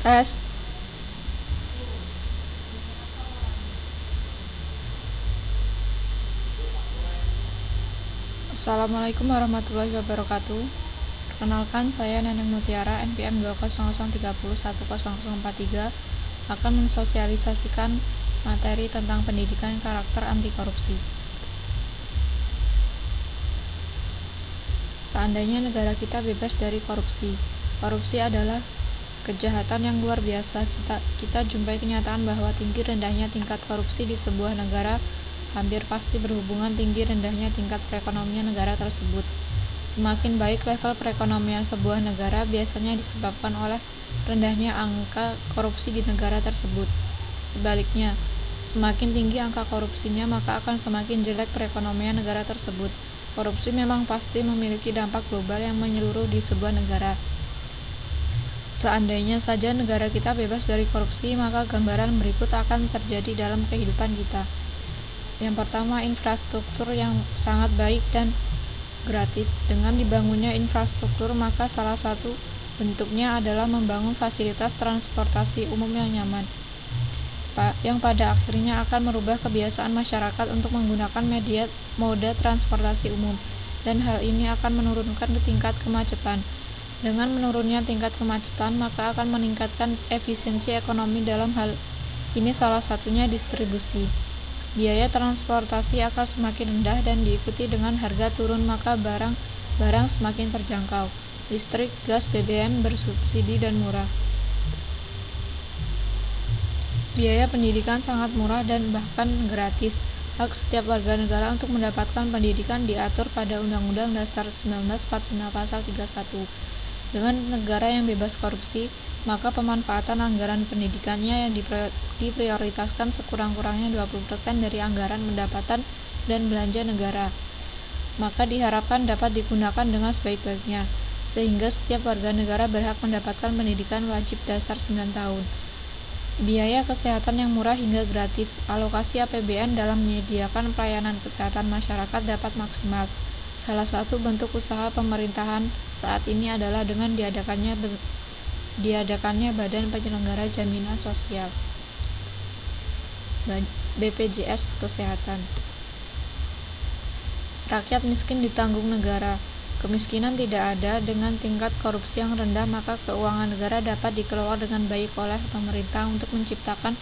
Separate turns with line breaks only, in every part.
Tes. Assalamualaikum warahmatullahi wabarakatuh. Perkenalkan, saya Neneng Mutiara, NPM 20030100043, akan mensosialisasikan materi tentang pendidikan karakter anti korupsi. Seandainya negara kita bebas dari korupsi. Korupsi adalah kejahatan yang luar biasa. Kita jumpai kenyataan bahwa tinggi rendahnya tingkat korupsi di sebuah negara hampir pasti berhubungan tinggi rendahnya tingkat perekonomian negara tersebut. Semakin baik level perekonomian sebuah negara biasanya disebabkan oleh rendahnya angka korupsi di negara tersebut. Sebaliknya, semakin tinggi angka korupsinya maka akan semakin jelek perekonomian negara tersebut. Korupsi memang pasti memiliki dampak global yang menyeluruh di sebuah negara. Seandainya saja negara kita bebas dari korupsi, maka gambaran berikut akan terjadi dalam kehidupan kita. Yang pertama, infrastruktur yang sangat baik dan gratis. Dengan dibangunnya infrastruktur, maka salah satu bentuknya adalah membangun fasilitas transportasi umum yang nyaman, yang pada akhirnya akan merubah kebiasaan masyarakat untuk menggunakan moda transportasi umum, dan hal ini akan menurunkan tingkat kemacetan. Dengan menurunnya tingkat kemacetan, maka akan meningkatkan efisiensi ekonomi. Dalam hal ini salah satunya distribusi. Biaya transportasi akan semakin rendah dan diikuti dengan harga turun, maka barang semakin terjangkau. Listrik, gas, BBM bersubsidi dan murah. Biaya pendidikan sangat murah dan bahkan gratis. Hak setiap warga negara untuk mendapatkan pendidikan diatur pada Undang-Undang Dasar 1945 Pasal 31. Dengan negara yang bebas korupsi, maka pemanfaatan anggaran pendidikannya yang diprioritaskan sekurang-kurangnya 20% dari anggaran pendapatan dan belanja negara. Maka diharapkan dapat digunakan dengan sebaik-baiknya, sehingga setiap warga negara berhak mendapatkan pendidikan wajib dasar 9 tahun. Biaya kesehatan yang murah hingga gratis. Alokasi APBN dalam menyediakan pelayanan kesehatan masyarakat dapat maksimal. Salah satu bentuk usaha pemerintahan saat ini adalah dengan diadakannya Badan Penyelenggara Jaminan Sosial BPJS Kesehatan. Rakyat miskin ditanggung negara. Kemiskinan tidak ada. Dengan tingkat korupsi yang rendah, maka keuangan negara dapat dikelola dengan baik oleh pemerintah untuk menciptakan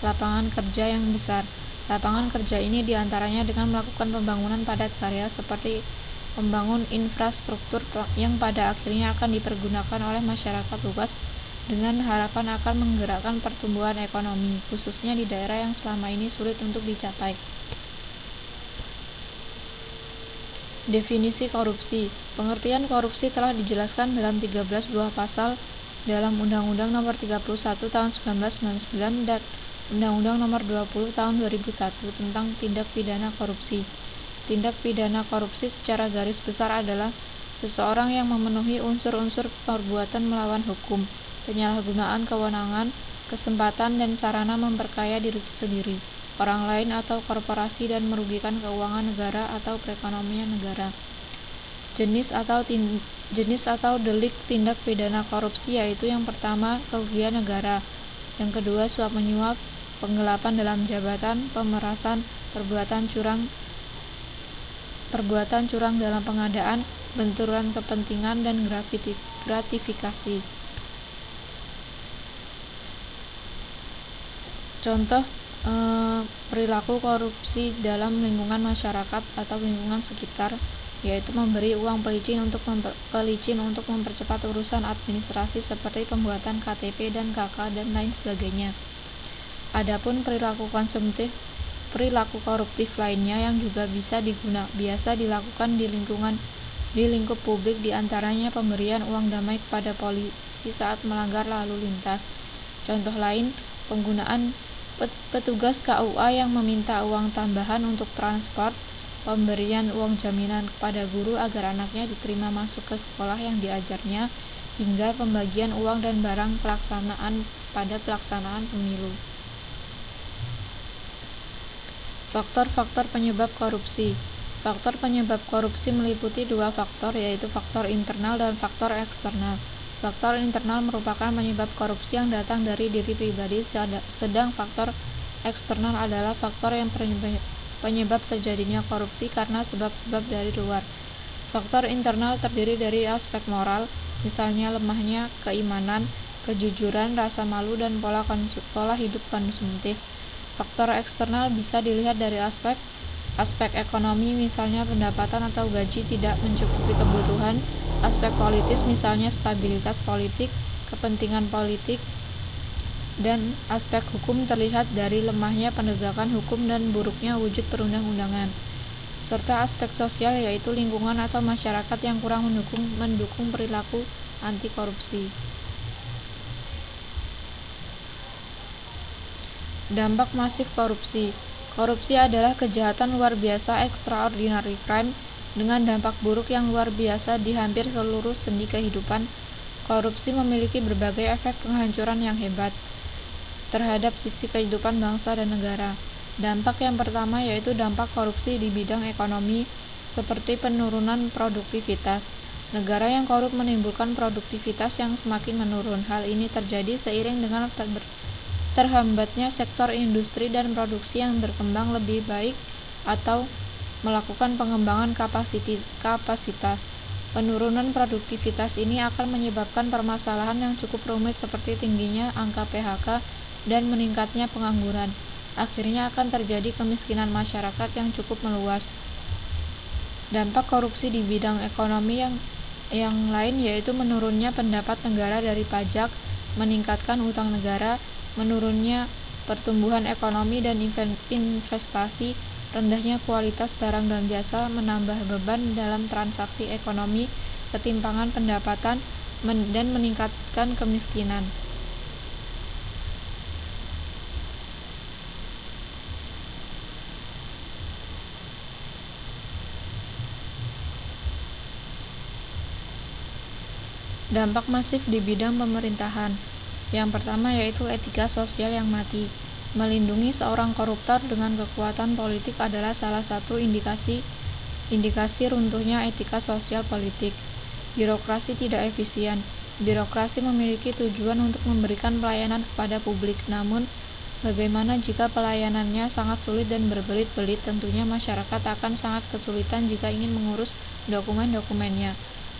lapangan kerja yang besar. Lapangan kerja ini diantaranya dengan melakukan pembangunan padat karya seperti membangun infrastruktur yang pada akhirnya akan dipergunakan oleh masyarakat luas dengan harapan akan menggerakkan pertumbuhan ekonomi, khususnya di daerah yang selama ini sulit untuk dicapai. Definisi korupsi. Pengertian korupsi telah dijelaskan dalam 13 buah pasal dalam Undang-Undang Nomor 31 Tahun 1999 dan Undang-Undang Nomor 20 Tahun 2001 tentang tindak pidana korupsi. Tindak pidana korupsi secara garis besar adalah seseorang yang memenuhi unsur-unsur perbuatan melawan hukum, penyalahgunaan kewenangan, kesempatan dan sarana memperkaya diri sendiri, orang lain atau korporasi dan merugikan keuangan negara atau perekonomian negara. Jenis atau delik tindak pidana korupsi yaitu yang pertama, kerugian negara, yang kedua, suap menyuap, penggelapan dalam jabatan, pemerasan, perbuatan curang dalam pengadaan, benturan kepentingan, dan gratifikasi. Contoh perilaku korupsi dalam lingkungan masyarakat atau lingkungan sekitar, yaitu memberi uang pelicin untuk mempercepat urusan administrasi seperti pembuatan KTP dan KK dan lain sebagainya. Adapun perilaku koruptif lainnya yang juga biasa dilakukan di lingkup publik, diantaranya pemberian uang damai kepada polisi saat melanggar lalu lintas. Contoh lain, penggunaan petugas KUA yang meminta uang tambahan untuk transport, pemberian uang jaminan kepada guru agar anaknya diterima masuk ke sekolah yang diajarnya, hingga pembagian uang dan barang pada pelaksanaan pemilu. Faktor-faktor penyebab korupsi. Faktor penyebab korupsi meliputi dua faktor, yaitu faktor internal dan faktor eksternal. Faktor internal merupakan penyebab korupsi yang datang dari diri pribadi, sedang faktor eksternal adalah faktor yang penyebab terjadinya korupsi karena sebab-sebab dari luar. Faktor internal terdiri dari aspek moral, misalnya lemahnya keimanan, kejujuran, rasa malu, dan pola hidup konsumtif. Faktor eksternal bisa dilihat dari aspek ekonomi, misalnya pendapatan atau gaji tidak mencukupi kebutuhan. Aspek politis, misalnya stabilitas politik, kepentingan politik, dan aspek hukum terlihat dari lemahnya penegakan hukum dan buruknya wujud perundang-undangan. Serta aspek sosial, yaitu lingkungan atau masyarakat yang kurang mendukung perilaku anti korupsi. Dampak masif korupsi. Korupsi adalah kejahatan luar biasa, extraordinary crime, dengan dampak buruk yang luar biasa di hampir seluruh sendi kehidupan. Korupsi memiliki berbagai efek penghancuran yang hebat terhadap sisi kehidupan bangsa dan negara. Dampak yang pertama yaitu dampak korupsi di bidang ekonomi, seperti penurunan produktivitas. Negara yang korup menimbulkan produktivitas yang semakin menurun. Hal ini terjadi seiring dengan terhambatnya sektor industri dan produksi yang berkembang lebih baik atau melakukan pengembangan kapasitas. Penurunan produktivitas ini akan menyebabkan permasalahan yang cukup rumit seperti tingginya angka PHK dan meningkatnya pengangguran. Akhirnya akan terjadi kemiskinan masyarakat yang cukup meluas. Dampak korupsi di bidang ekonomi yang lain yaitu menurunnya pendapat negara dari pajak, meningkatkan utang negara, menurunnya pertumbuhan ekonomi dan investasi, rendahnya kualitas barang dan jasa, menambah beban dalam transaksi ekonomi, ketimpangan pendapatan, dan meningkatkan kemiskinan. Dampak masif di bidang pemerintahan. Yang pertama yaitu etika sosial yang mati. Melindungi seorang koruptor dengan kekuatan politik adalah salah satu indikasi runtuhnya etika sosial politik. Birokrasi tidak efisien. Birokrasi memiliki tujuan untuk memberikan pelayanan kepada publik, namun bagaimana jika pelayanannya sangat sulit dan berbelit-belit? Tentunya masyarakat akan sangat kesulitan jika ingin mengurus dokumen-dokumennya.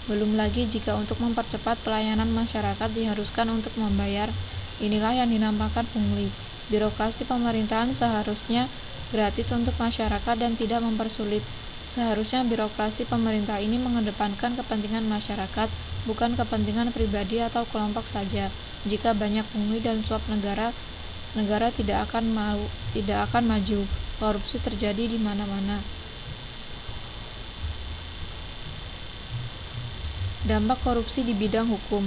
Belum lagi jika untuk mempercepat pelayanan masyarakat diharuskan untuk membayar. Inilah yang dinamakan pungli. Birokrasi pemerintahan seharusnya gratis untuk masyarakat dan tidak mempersulit. Seharusnya birokrasi pemerintah ini mengedepankan kepentingan masyarakat, bukan kepentingan pribadi atau kelompok saja. Jika banyak pungli dan suap negara tidak akan maju. Korupsi terjadi di mana-mana. Dampak korupsi di bidang hukum.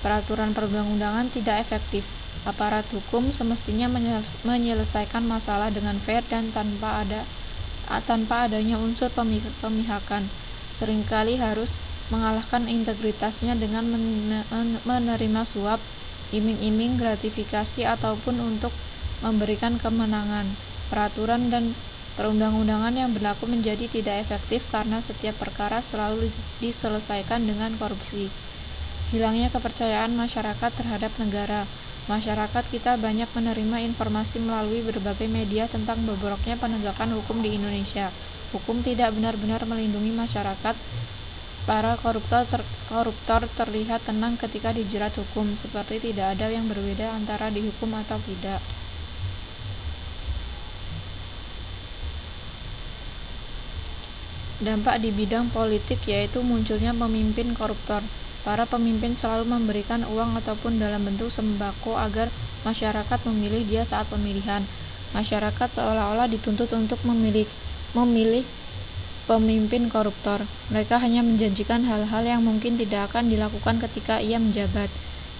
Peraturan perundang-undangan tidak efektif. Aparat hukum semestinya menyelesaikan masalah dengan fair dan tanpa adanya unsur pemihakan. Seringkali harus mengalahkan integritasnya dengan menerima suap, iming-iming, gratifikasi, ataupun untuk memberikan kemenangan. Peraturan dan perundang-undangan yang berlaku menjadi tidak efektif karena setiap perkara selalu diselesaikan dengan korupsi. Hilangnya kepercayaan masyarakat terhadap negara. Masyarakat kita banyak menerima informasi melalui berbagai media tentang bobroknya penegakan hukum di Indonesia. Hukum tidak benar-benar melindungi masyarakat. Para koruptor terlihat tenang ketika dijerat hukum, seperti tidak ada yang berbeda antara dihukum atau tidak. Dampak di bidang politik yaitu munculnya pemimpin koruptor. Para pemimpin selalu memberikan uang ataupun dalam bentuk sembako agar masyarakat memilih dia saat pemilihan. Masyarakat seolah-olah dituntut untuk memilih pemimpin koruptor. Mereka hanya menjanjikan hal-hal yang mungkin tidak akan dilakukan ketika ia menjabat.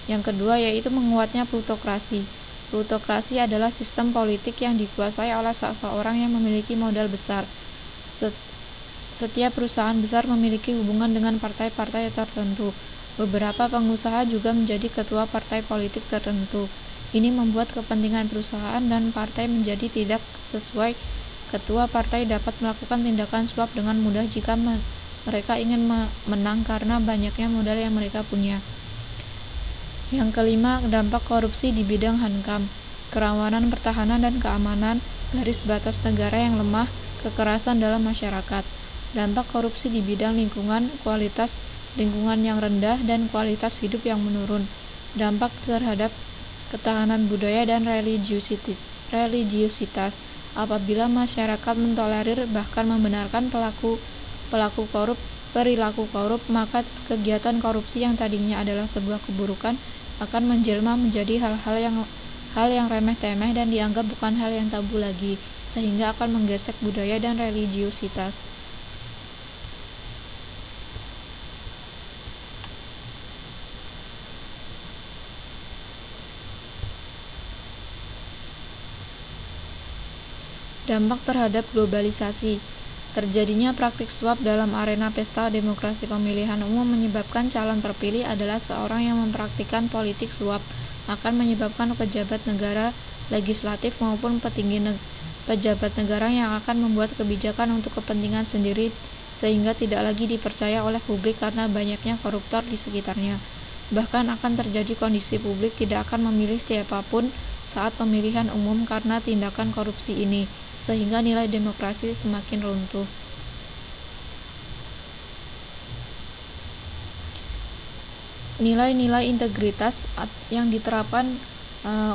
Yang kedua yaitu menguatnya plutokrasi. Plutokrasi adalah sistem politik yang dikuasai oleh seseorang yang memiliki modal besar. Setiap perusahaan besar memiliki hubungan dengan partai-partai tertentu. Beberapa pengusaha juga menjadi ketua partai politik tertentu. Ini membuat kepentingan perusahaan dan partai menjadi tidak sesuai. Ketua partai dapat melakukan tindakan suap dengan mudah jika mereka ingin menang karena banyaknya modal yang mereka punya. Yang kelima, dampak korupsi di bidang Hankam, kerawanan pertahanan dan keamanan, garis batas negara yang lemah, kekerasan dalam masyarakat. Dampak korupsi di bidang lingkungan, kualitas lingkungan yang rendah dan kualitas hidup yang menurun. Dampak terhadap ketahanan budaya dan religiusitas. Apabila masyarakat mentolerir bahkan membenarkan perilaku korup, maka kegiatan korupsi yang tadinya adalah sebuah keburukan akan menjelma menjadi hal yang remeh-temeh dan dianggap bukan hal yang tabu lagi, sehingga akan menggesek budaya dan religiusitas. Dampak terhadap globalisasi. Terjadinya praktik suap dalam arena pesta demokrasi pemilihan umum menyebabkan calon terpilih adalah seorang yang mempraktikkan politik suap, akan menyebabkan pejabat negara, legislatif maupun pejabat negara yang akan membuat kebijakan untuk kepentingan sendiri sehingga tidak lagi dipercaya oleh publik karena banyaknya koruptor di sekitarnya. Bahkan akan terjadi kondisi publik tidak akan memilih siapapun saat pemilihan umum karena tindakan korupsi ini, sehingga nilai demokrasi semakin runtuh. Nilai-nilai integritas yang diterapkan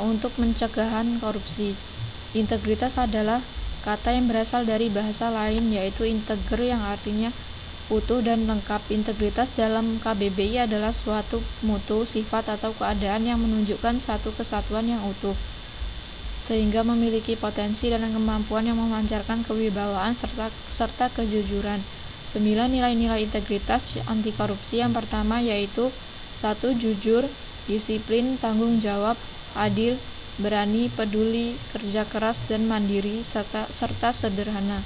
untuk pencegahan korupsi. Integritas adalah kata yang berasal dari bahasa lain yaitu integer yang artinya utuh dan lengkap. Integritas dalam KBBI adalah suatu mutu, sifat atau keadaan yang menunjukkan satu kesatuan yang utuh, sehingga memiliki potensi dan kemampuan yang memancarkan kewibawaan serta kejujuran. 9 nilai-nilai integritas anti korupsi. Yang pertama yaitu 1. Jujur, disiplin, tanggung jawab, adil, berani, peduli, kerja keras dan mandiri, serta sederhana.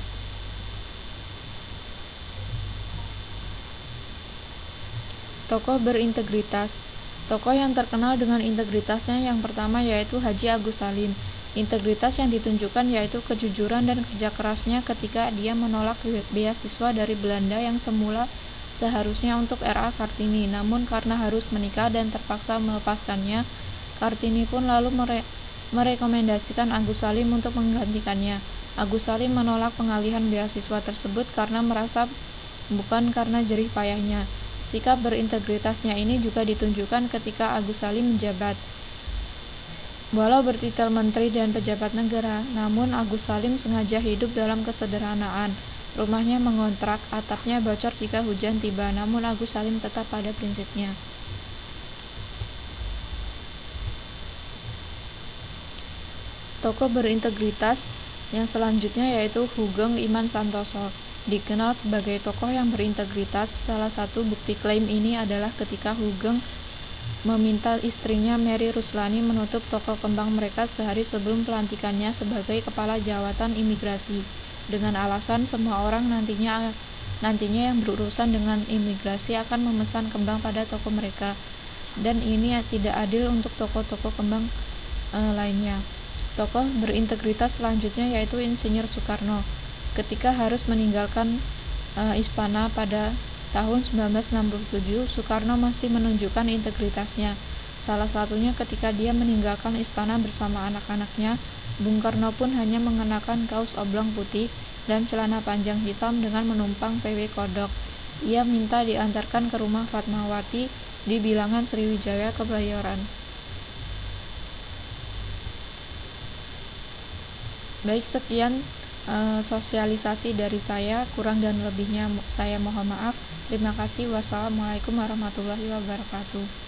Tokoh berintegritas. Tokoh yang terkenal dengan integritasnya yang pertama yaitu Haji Agus Salim. Integritas yang ditunjukkan yaitu kejujuran dan kerja kerasnya ketika dia menolak beasiswa dari Belanda yang semula seharusnya untuk R.A. Kartini, namun karena harus menikah dan terpaksa melepaskannya, Kartini pun lalu merekomendasikan Agus Salim untuk menggantikannya. Agus Salim menolak pengalihan beasiswa tersebut karena merasa bukan karena jerih payahnya. Sikap berintegritasnya ini juga ditunjukkan ketika Agus Salim menjabat. Walau bertitel menteri dan pejabat negara, namun Agus Salim sengaja hidup dalam kesederhanaan. Rumahnya mengontrak, atapnya bocor jika hujan tiba, namun Agus Salim tetap pada prinsipnya. Tokoh berintegritas yang selanjutnya yaitu Hugeng Iman Santoso. Dikenal sebagai tokoh yang berintegritas. Salah satu bukti klaim ini adalah ketika Hugeng meminta istrinya Mary Ruslani menutup toko kembang mereka sehari sebelum pelantikannya sebagai kepala jawatan imigrasi, dengan alasan semua orang nantinya yang berurusan dengan imigrasi akan memesan kembang pada toko mereka, dan ini tidak adil untuk toko-toko kembang lainnya. Tokoh berintegritas selanjutnya yaitu Insinyur Soekarno. Ketika harus meninggalkan istana pada tahun 1967, Soekarno masih menunjukkan integritasnya. Salah satunya ketika dia meninggalkan istana bersama anak-anaknya. Bung Karno pun hanya mengenakan kaos oblong putih dan celana panjang hitam dengan menumpang PW Kodok. Ia minta diantarkan ke rumah Fatmawati di Bilangan Sriwijaya, Kebayoran. Baik, sekian sosialisasi dari saya, kurang dan lebihnya saya mohon maaf. Terima kasih. Wassalamualaikum warahmatullahi wabarakatuh.